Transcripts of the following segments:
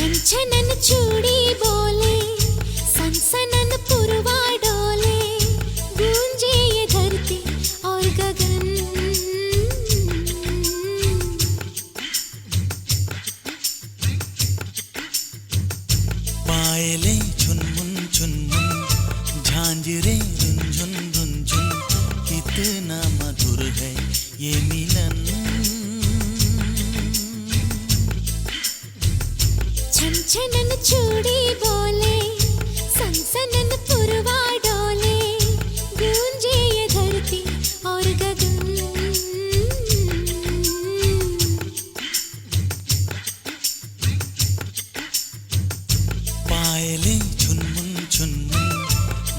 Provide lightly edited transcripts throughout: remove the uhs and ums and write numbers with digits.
छनछनन चूड़ी बोले, सनसनन पुरवा डोले, गूंजे ये धरती और गगन। पायले झुनमुन झांझरे रुंझुन रुंझुन, कितना मधुर है ये मिलन। छनछनन चूड़ी बोले, सनसनन पुरवा डोले, गूंजे ये धरती और गगन। पायले झुनमुन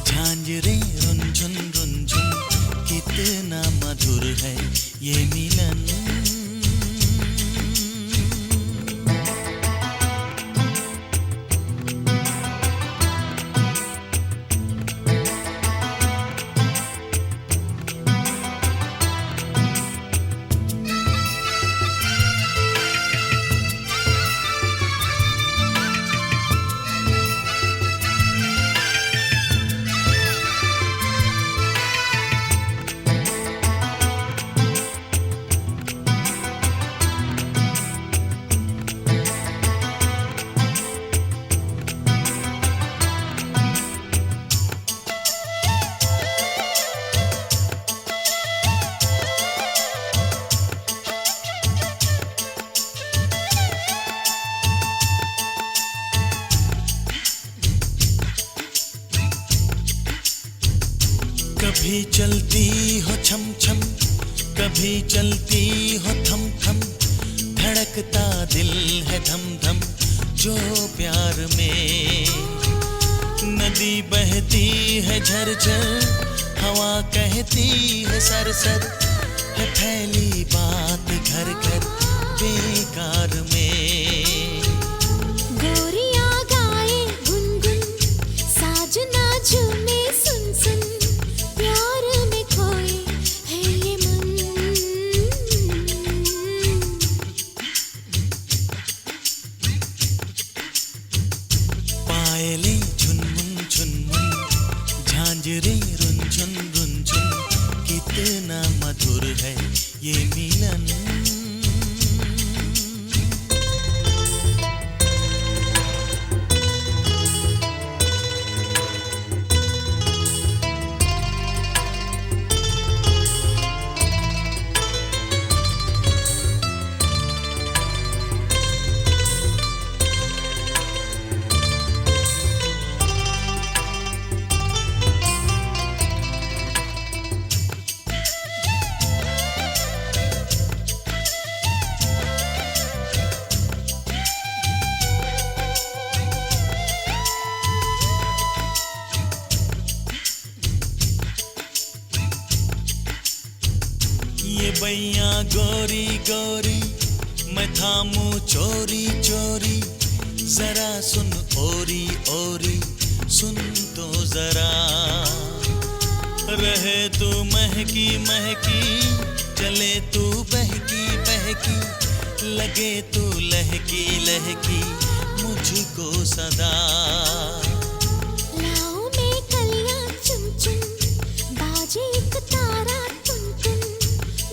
झांझरे रुंझुन रुंझुन, कितना मधुर है ये मिलन। कभी चलती हो छम छम, कभी चलती हो थम थम, धड़कता दिल है धम धम जो प्यार में। नदी बहती है झरझर, हवा कहती है सरसर, है फैली बात घर घर बेकार में। गोरिया गाए गुनगुन, साजना झूमे सुन सुन, प्यार में खोए है ये मन। पायले झुनमुन झुनमुन झांझरे रुंझुन रुंझुन, कितना मधुर है ये मिलन। ये बैया गोरी गोरी, मैं थामू चोरी चोरी, जरा सुन ओरी ओरी, सुन तो जरा। रहे तू महकी महकी, चले तू बहकी बहकी, लगे तू लहकी लहकी मुझको सदा। लाओ में कलियां चुन चुन, बाजे एक तारा टुन टुन,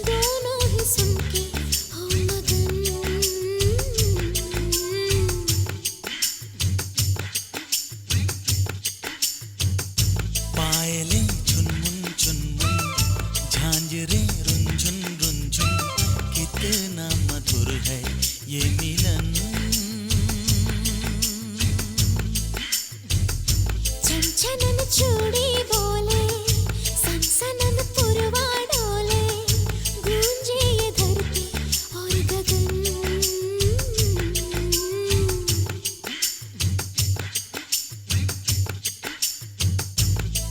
दोनों ही सुन के हो मगन। पायले झुनमुन झुनमुन झांझरे रुंझुन रुंझुन, कितना मधुर है ये मिलन। छनछनन चूड़ी बोले, सनसनन पुरवा डोले, गूंजे ये धरती और गगन।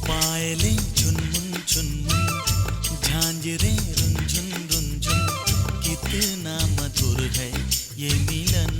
पायले झुनमुन झुनमुन झांझरे रुंझुन रुंझुन, कितना मधुर है ये मिलन।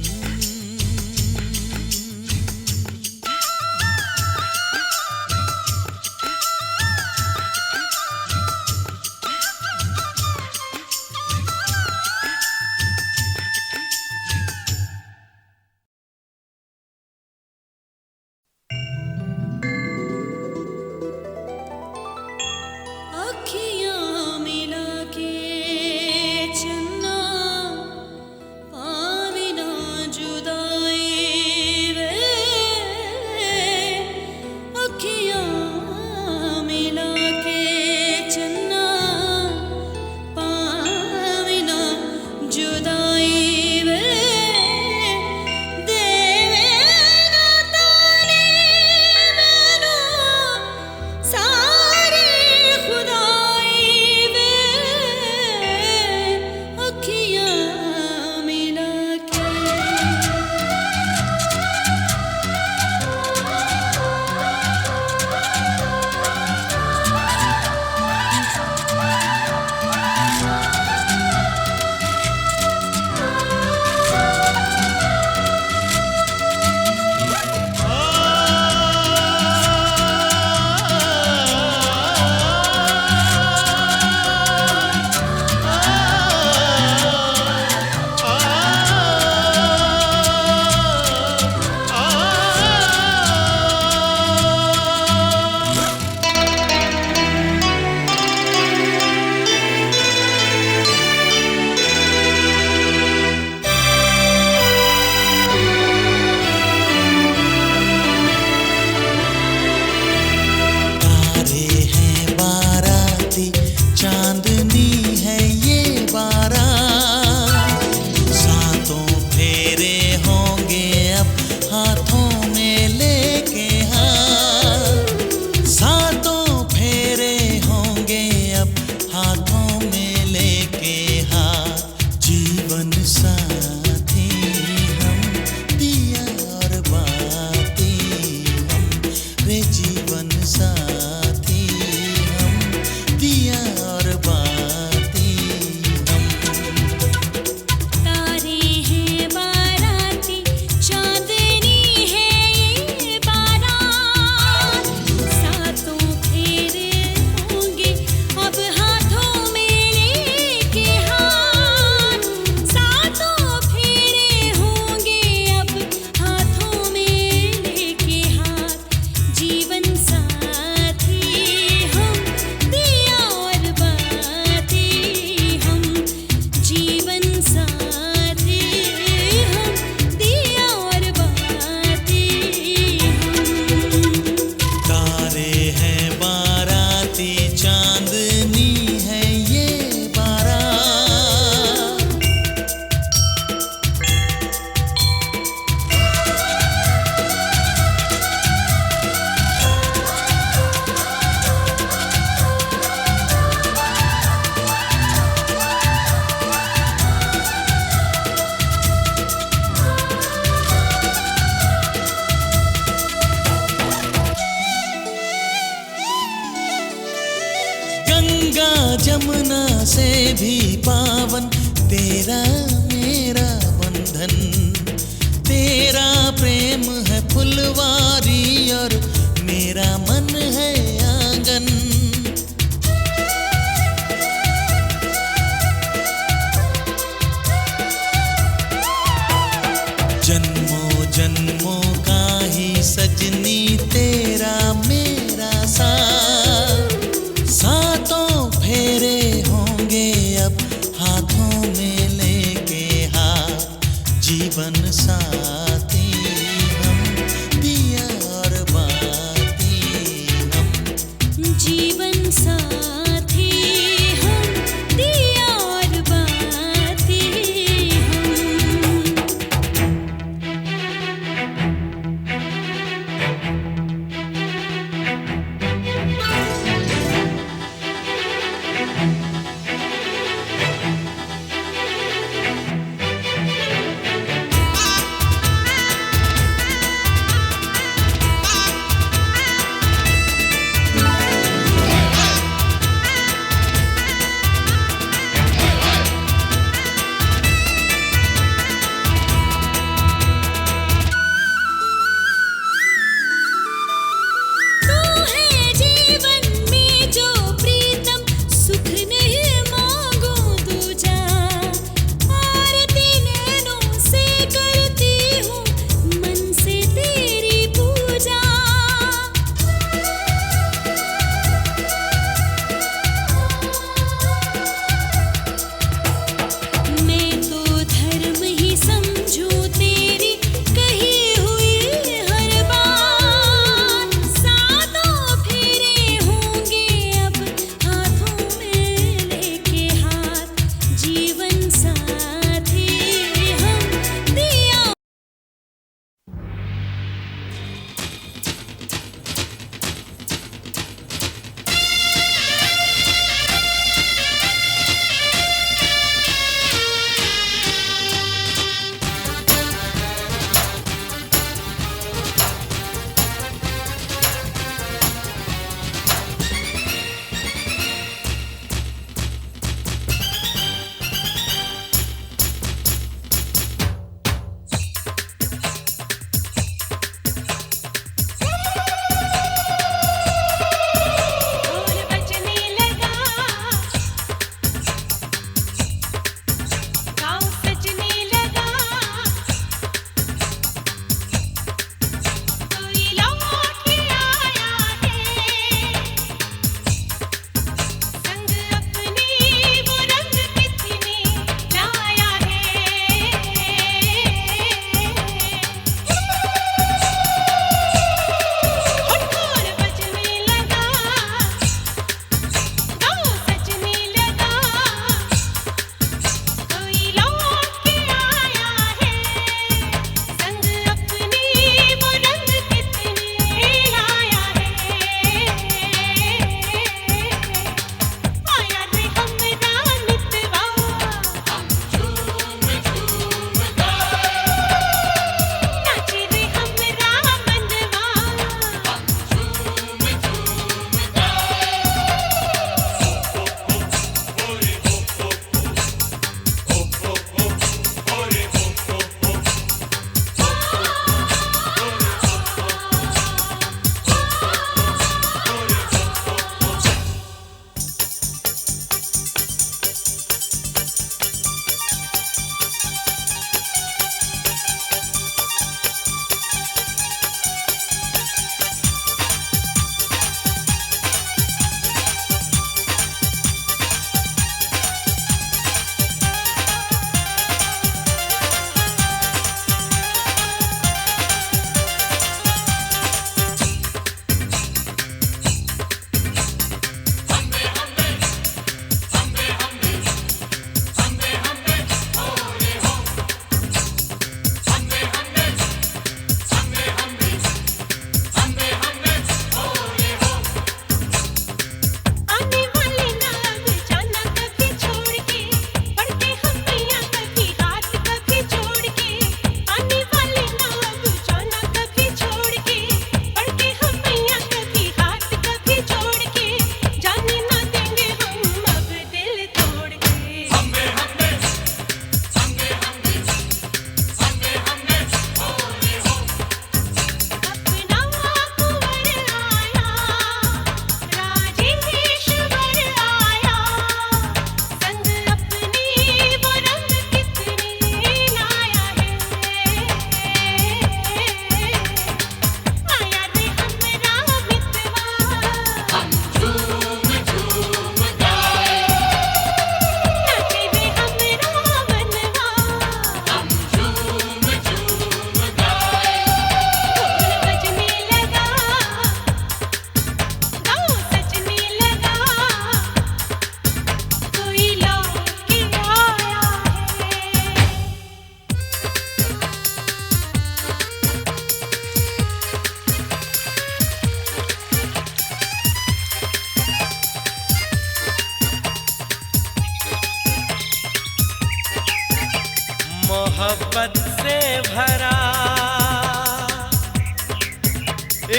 मोहब्बत से भरा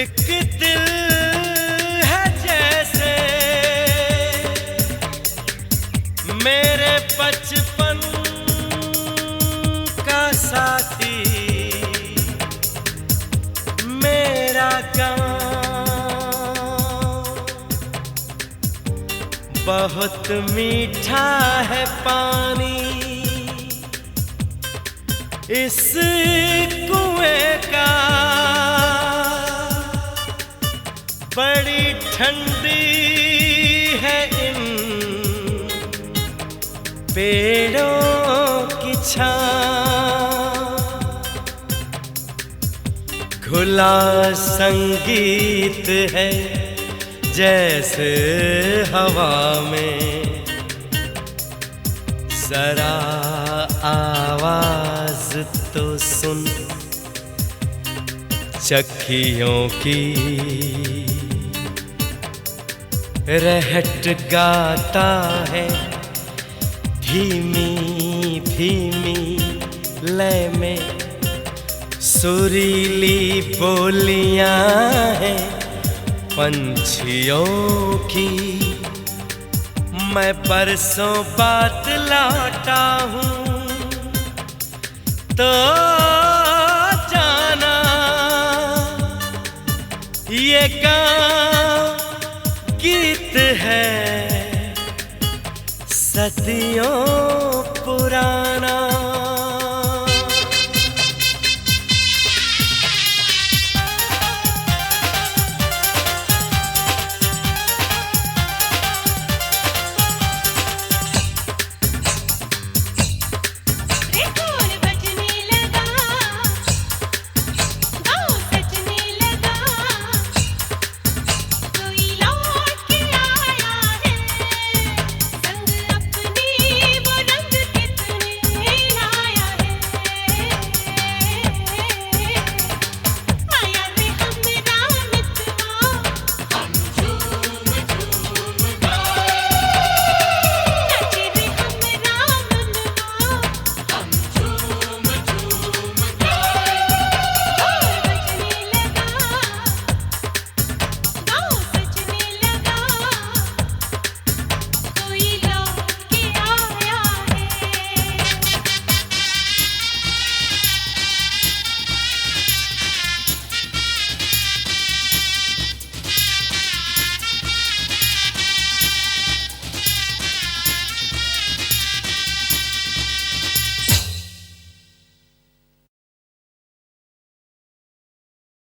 एक दिल है जैसे मेरे बचपन का साथी मेरा गाँव। बहुत मीठा है पानी इस कुएं का, बड़ी ठंडी है इन पेड़ों की छाँव। खुला संगीत है जैसे हवा में, जरा आवाज तो सुन चक्कियों की। रहट गाता है धीमी धीमी लय में, सुरीली बोलियां हैं पंछियों की। मैं परसों बात लौटा हूँ तो जाना ये गाँव गीत है सदियों